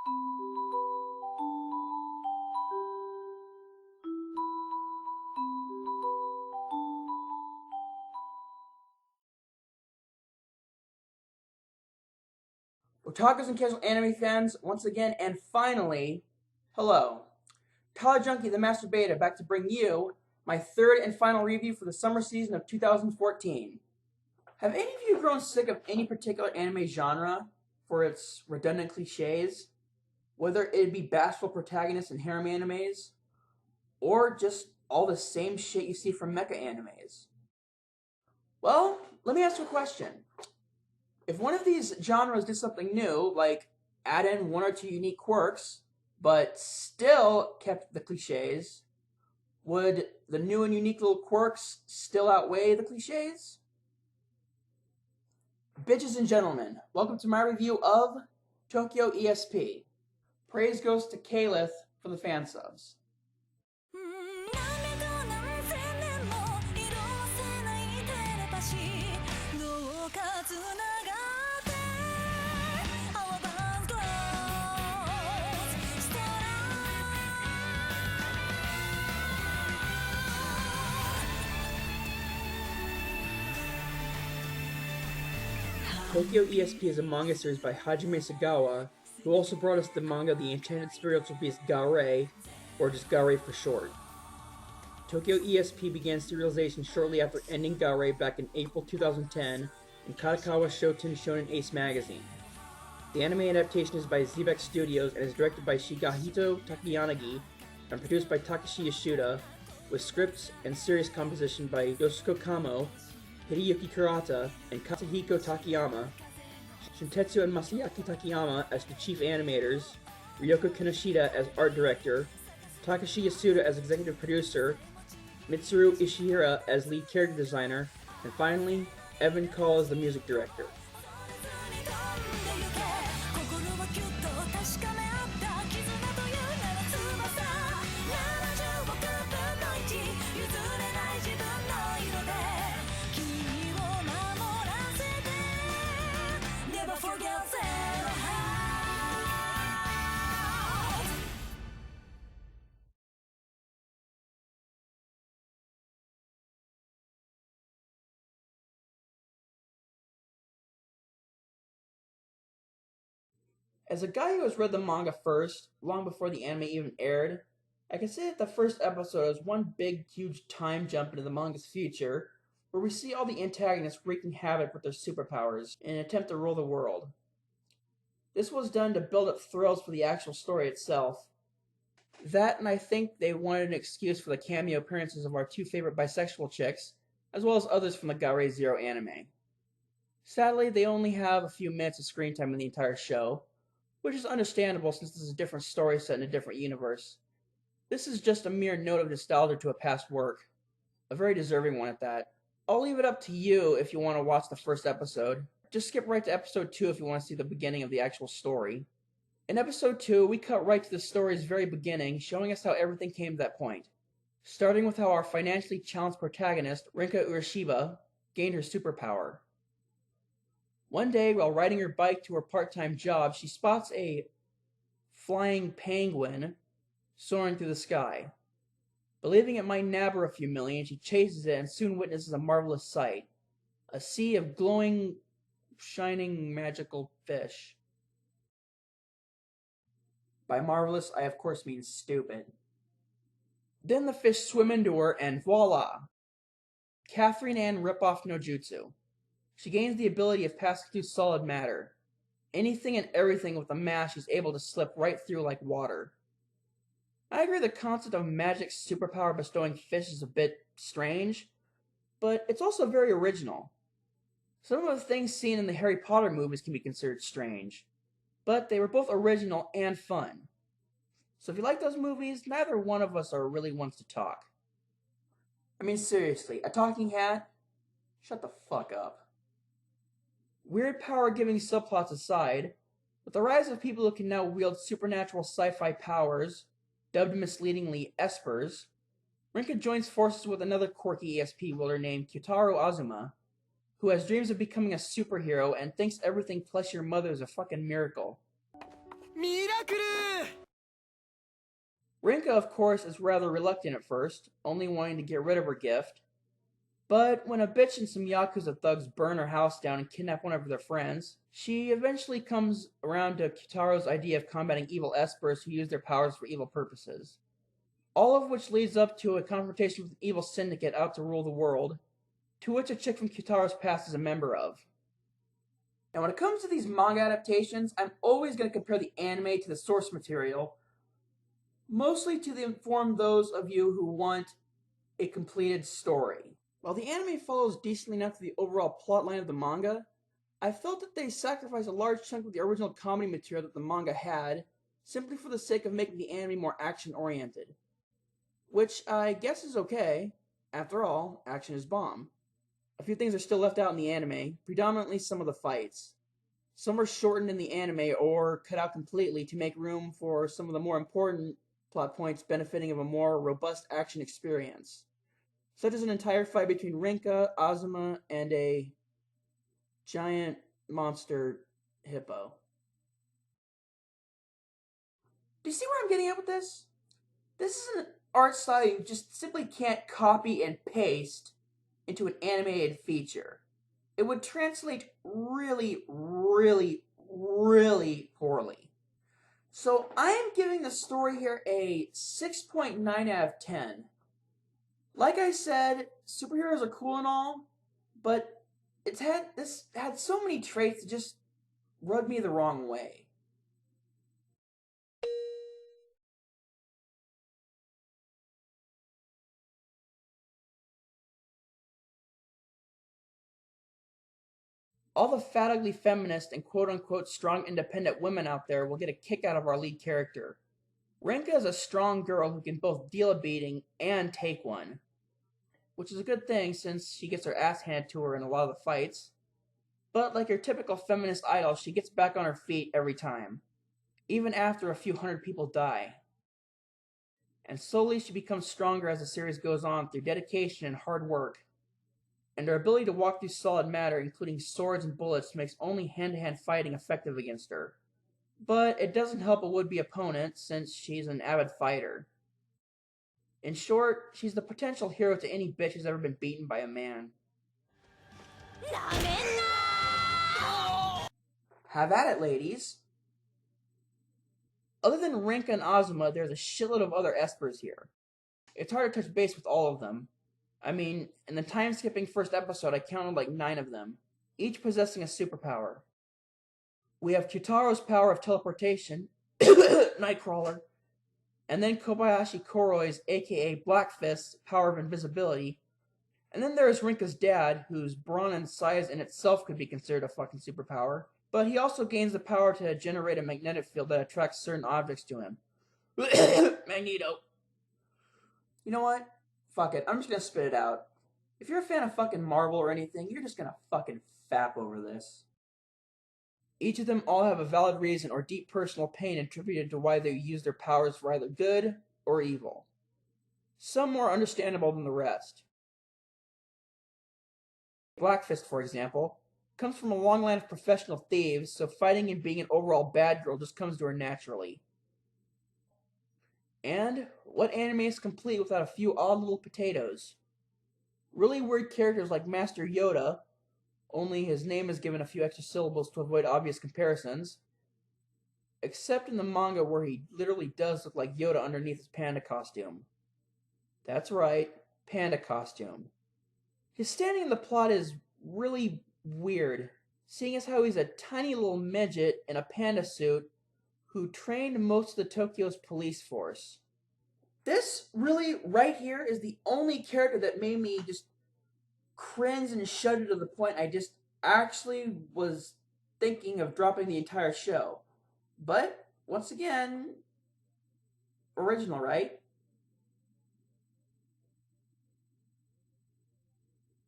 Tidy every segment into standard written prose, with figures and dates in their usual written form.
Otakus and casual anime fans, once again and finally, hello. Junky, the Master Beta, back to bring you my third and final review for the summer season of 2014. Have any of you grown sick of any particular anime genre for its redundant cliches? Whether it be bashful protagonists in harem animes, or just all the same shit you see from mecha animes? Well, let me ask you a question. If one of these genres did something new, like add in one or two unique quirks, but still kept the cliches, would the new and unique little quirks still outweigh the cliches? Bitches and gentlemen, welcome to my review of Tokyo ESP. Praise goes to Caliph for the fan subs. Tokyo ESP is a manga series by Hajime Sagawa, who also brought us the manga The Enchanted Spiritual Beast Gaare, or just Gaare for short. Tokyo ESP began serialization shortly after ending Gaare back in April 2010 in Kadokawa Shoten Shonen Ace magazine. The anime adaptation is by xebec Studios and is directed by Shigehito Takayanagi and produced by Takashi Yasuda, with scripts and series composition by Yoshiko Kamo, Hideyuki Kurata, and Katsuhiko Takayama, Shuntetsu and Masayaki Takayama as the chief animators, Ryoko Kinoshita as art director, Takashi Yasuda as executive producer, Mitsuru Ishihira as lead character designer, and finally, Evan Call as the music director. As a guy who has read the manga first, long before the anime even aired, I can say that the first episode is one big, huge time jump into the manga's future, where we see all the antagonists wreaking havoc with their superpowers in an attempt to rule the world. This was done to build up thrills for the actual story itself. That, and I think they wanted an excuse for the cameo appearances of our two favorite bisexual chicks, as well as others from the Gaare Zero anime. Sadly, they only have a few minutes of screen time in the entire show, which is understandable since this is a different story set in a different universe. This is just a mere note of nostalgia to a past work. A very deserving one at that. I'll leave it up to you if you want to watch the first episode. Just skip right to episode 2 if you want to see the beginning of the actual story. In episode 2, we cut right to the story's very beginning, showing us how everything came to that point. Starting with how our financially challenged protagonist, Rinka Urshiba, gained her superpower. One day, while riding her bike to her part-time job, she spots a flying penguin soaring through the sky. Believing it might nab her a few million, she chases it and soon witnesses a marvelous sight. A sea of glowing, shining, magical fish. By marvelous, I of course mean stupid. Then the fish swim into her and voila! Catherine Ann Ripoff no Jutsu. She gains the ability of passing through solid matter. Anything and everything with a mass she's able to slip right through like water. I agree the concept of magic superpower bestowing fish is a bit strange, but it's also very original. Some of the things seen in the Harry Potter movies can be considered strange, but they were both original and fun. So if you like those movies, neither one of us are really ones to talk. I mean seriously, a talking hat? Shut the fuck up. Weird power-giving subplots aside, with the rise of people who can now wield supernatural sci-fi powers, dubbed misleadingly espers, Rinka joins forces with another quirky ESP wielder named Kutaro Azuma, who has dreams of becoming a superhero and thinks everything plus your mother is a fucking miracle. Rinka, of course, is rather reluctant at first, only wanting to get rid of her gift. But when a bitch and some Yakuza thugs burn her house down and kidnap one of their friends, she eventually comes around to Kutaro's idea of combating evil espers who use their powers for evil purposes. All of which leads up to a confrontation with an evil syndicate out to rule the world, to which a chick from Kutaro's past is a member of. And when it comes to these manga adaptations, I'm always going to compare the anime to the source material, mostly to inform those of you who want a completed story. While the anime follows decently enough to the overall plotline of the manga, I felt that they sacrificed a large chunk of the original comedy material that the manga had, simply for the sake of making the anime more action-oriented. Which I guess is okay. After all, action is bomb. A few things are still left out in the anime, predominantly some of the fights. Some are shortened in the anime or cut out completely to make room for some of the more important plot points benefiting of a more robust action experience, such as an entire fight between Rinka, Azuma, and a giant monster hippo. Do you see where I'm getting at with this? This is an art style you just simply can't copy and paste into an animated feature. It would translate really, really, really poorly. So I am giving the story here a 6.9 out of 10. Like I said, superheroes are cool and all, but this had so many traits that just rubbed me the wrong way. All the fat ugly feminist and quote-unquote strong independent women out there will get a kick out of our lead character. Rinka is a strong girl who can both deal a beating and take one, which is a good thing since she gets her ass handed to her in a lot of the fights. But like your typical feminist idol, she gets back on her feet every time, even after a few hundred people die. And slowly she becomes stronger as the series goes on through dedication and hard work. And her ability to walk through solid matter, including swords and bullets, makes only hand-to-hand fighting effective against her. But it doesn't help a would-be opponent, since she's an avid fighter. In short, she's the potential hero to any bitch who's ever been beaten by a man. Have at it, ladies! Other than Rinka and Azuma, there's a shitload of other espers here. It's hard to touch base with all of them. I mean, in the time-skipping first episode, I counted like 9 of them, each possessing a superpower. We have Kutaro's power of teleportation, Nightcrawler, and then Kobayashi Koroi's, aka Blackfist's, power of invisibility, and then there's Rinka's dad, whose brawn and size in itself could be considered a fucking superpower, but he also gains the power to generate a magnetic field that attracts certain objects to him. Magneto. You know what? Fuck it, I'm just gonna spit it out. If you're a fan of fucking Marvel or anything, you're just gonna fucking fap over this. Each of them all have a valid reason or deep personal pain attributed to why they use their powers for either good or evil. Some more understandable than the rest. Blackfist, for example, comes from a long line of professional thieves, so fighting and being an overall bad girl just comes to her naturally. And what anime is complete without a few odd little potatoes? Really weird characters like Master Yoda, only his name is given a few extra syllables to avoid obvious comparisons, except in the manga where he literally does look like Yoda underneath his panda costume. That's right, panda costume. His standing in the plot is really weird, seeing as how he's a tiny little midget in a panda suit who trained most of the Tokyo's police force. This really, right here, is the only character that made me just cringe and shudder to the point I just actually was thinking of dropping the entire show. But, once again, original, right?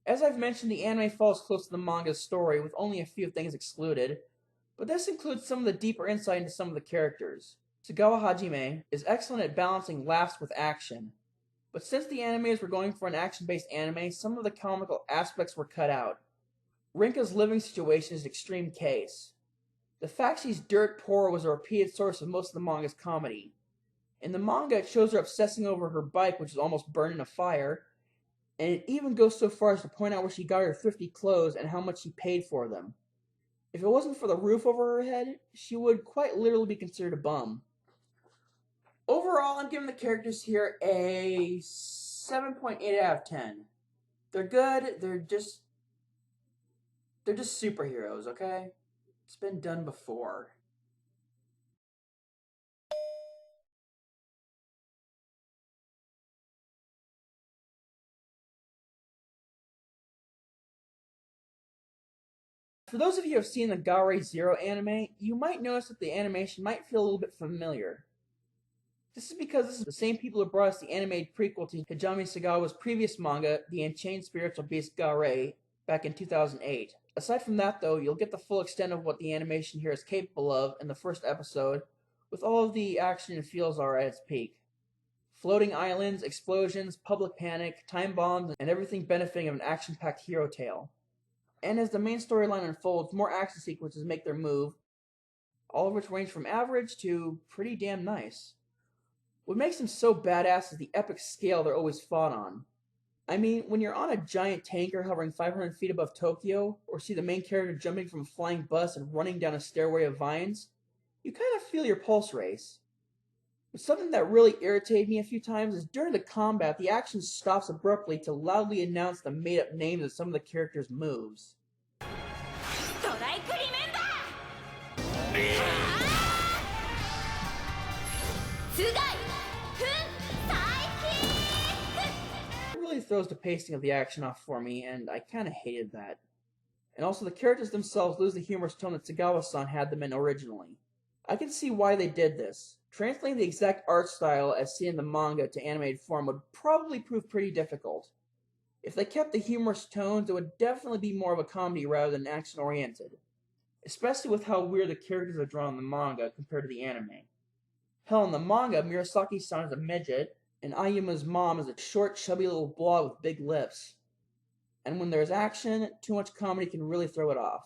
As I've mentioned, the anime falls close to the manga's story, with only a few things excluded, but this includes some of the deeper insight into some of the characters. Sagawa Hajime is excellent at balancing laughs with action, but since the animes were going for an action-based anime, some of the comical aspects were cut out. Rinka's living situation is an extreme case. The fact she's dirt poor was a repeated source of most of the manga's comedy. In the manga, it shows her obsessing over her bike, which is almost burned in a fire, and it even goes so far as to point out where she got her thrifty clothes and how much she paid for them. If it wasn't for the roof over her head, she would quite literally be considered a bum. Overall, I'm giving the characters here a 7.8 out of 10. They're good, they're just superheroes, okay? It's been done before. For those of you who have seen the Gare Zero anime, you might notice that the animation might feel a little bit familiar. This is because this is the same people who brought us the animated prequel to Hajime Sagawa's previous manga, The Enchained Spiritual Beast Gare, back in 2008. Aside from that though, you'll get the full extent of what the animation here is capable of in the first episode, with all of the action and feels are at its peak. Floating islands, explosions, public panic, time bombs, and everything benefiting of an action-packed hero tale. And as the main storyline unfolds, more action sequences make their move, all of which range from average to pretty damn nice. What makes them so badass is the epic scale they're always fought on. I mean, when you're on a giant tanker hovering 500 feet above Tokyo, or see the main character jumping from a flying bus and running down a stairway of vines, you kind of feel your pulse race. But something that really irritated me a few times is during the combat, the action stops abruptly to loudly announce the made-up names of some of the characters' moves. It really throws the pacing of the action off for me, and I kinda hated that. And also the characters themselves lose the humorous tone that Sagawa-san had them in originally. I can see why they did this. Translating the exact art style as seen in the manga to animated form would probably prove pretty difficult. If they kept the humorous tones, it would definitely be more of a comedy rather than action-oriented. Especially with how weird the characters are drawn in the manga compared to the anime. Hell, in the manga, Murasaki-san is a midget, and Ayuma's mom is a short, chubby little blob with big lips. And when there's action, too much comedy can really throw it off.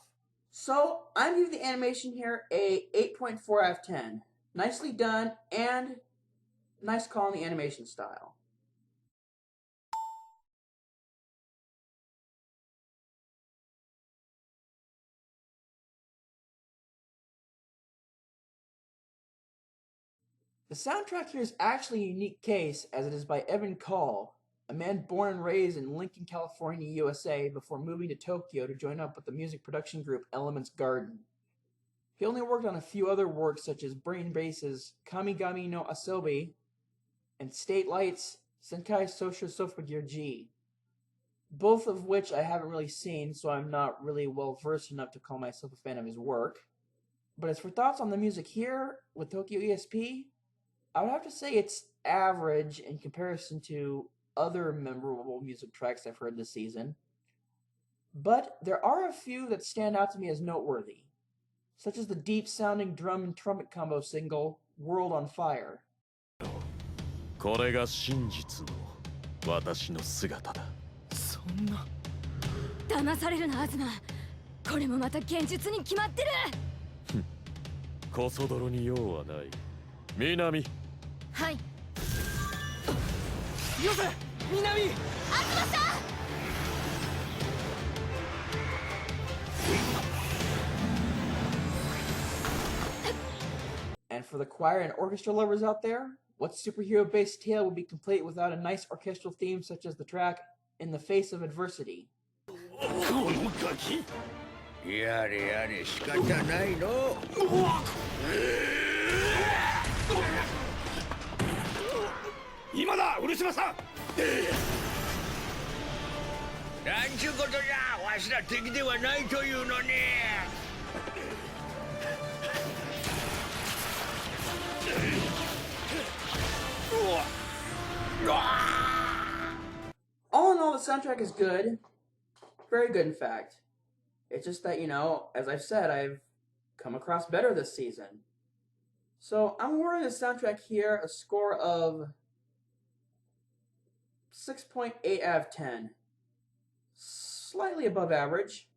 So, I'm giving the animation here a 8.4 out of 10. Nicely done, and nice call on the animation style. The soundtrack here is actually a unique case, as it is by Evan Call, a man born and raised in Lincoln, California, USA, before moving to Tokyo to join up with the music production group Elements Garden. He only worked on a few other works such as Brain Base's Kamigami no Asobi and State Light's Senkai Sousho Sofugear G, both of which I haven't really seen, so I'm not really well versed enough to call myself a fan of his work. But as for thoughts on the music here with Tokyo ESP, I would have to say it's average in comparison to other memorable music tracks I've heard this season. But there are a few that stand out to me as noteworthy, such as the deep-sounding drum and trumpet combo single, World on Fire. これが真実の私の姿だ。そんな。騙されるな、東。これもまた現実に決まってる。コソ泥に用はない。南。はい。よせ、南。東さん。And for the choir and orchestra lovers out there, what superhero-based tale would be complete without a nice orchestral theme such as the track In the Face of Adversity? このガキ。やれやれ、仕方ないの。今だ、漆さん。なんちゅうことじゃ、わしら敵ではないというのに。All in all, the soundtrack is good. Very good, in fact. It's just that, as I've said, I've come across better this season. So I'm awarding the soundtrack here a score of 6.8 out of 10. Slightly above average.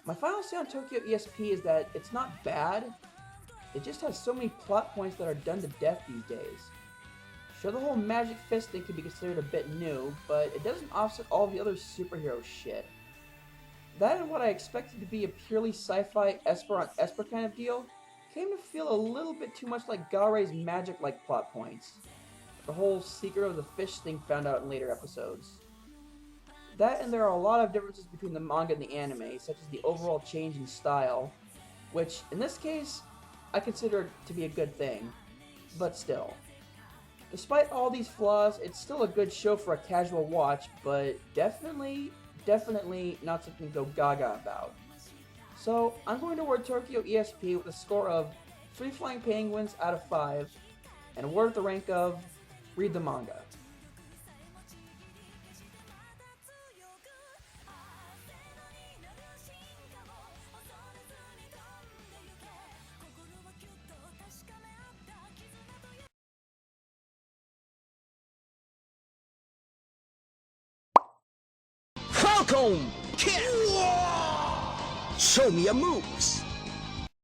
My final say on Tokyo ESP is that it's not bad, it just has so many plot points that are done to death these days. Sure, the whole magic fist thing could be considered a bit new, but it doesn't offset all the other superhero shit. That and what I expected to be a purely sci-fi Esper on Esper kind of deal came to feel a little bit too much like Gare's magic-like plot points. The whole secret of the fish thing found out in later episodes. That and there are a lot of differences between the manga and the anime, such as the overall change in style, which, in this case, I consider to be a good thing, but still. Despite all these flaws, it's still a good show for a casual watch, but definitely not something to go gaga about. So, I'm going to award Tokyo ESP with a score of 3 Flying Penguins out of 5, and award it the rank of read the manga. Falcon! Kick! Show me your moves!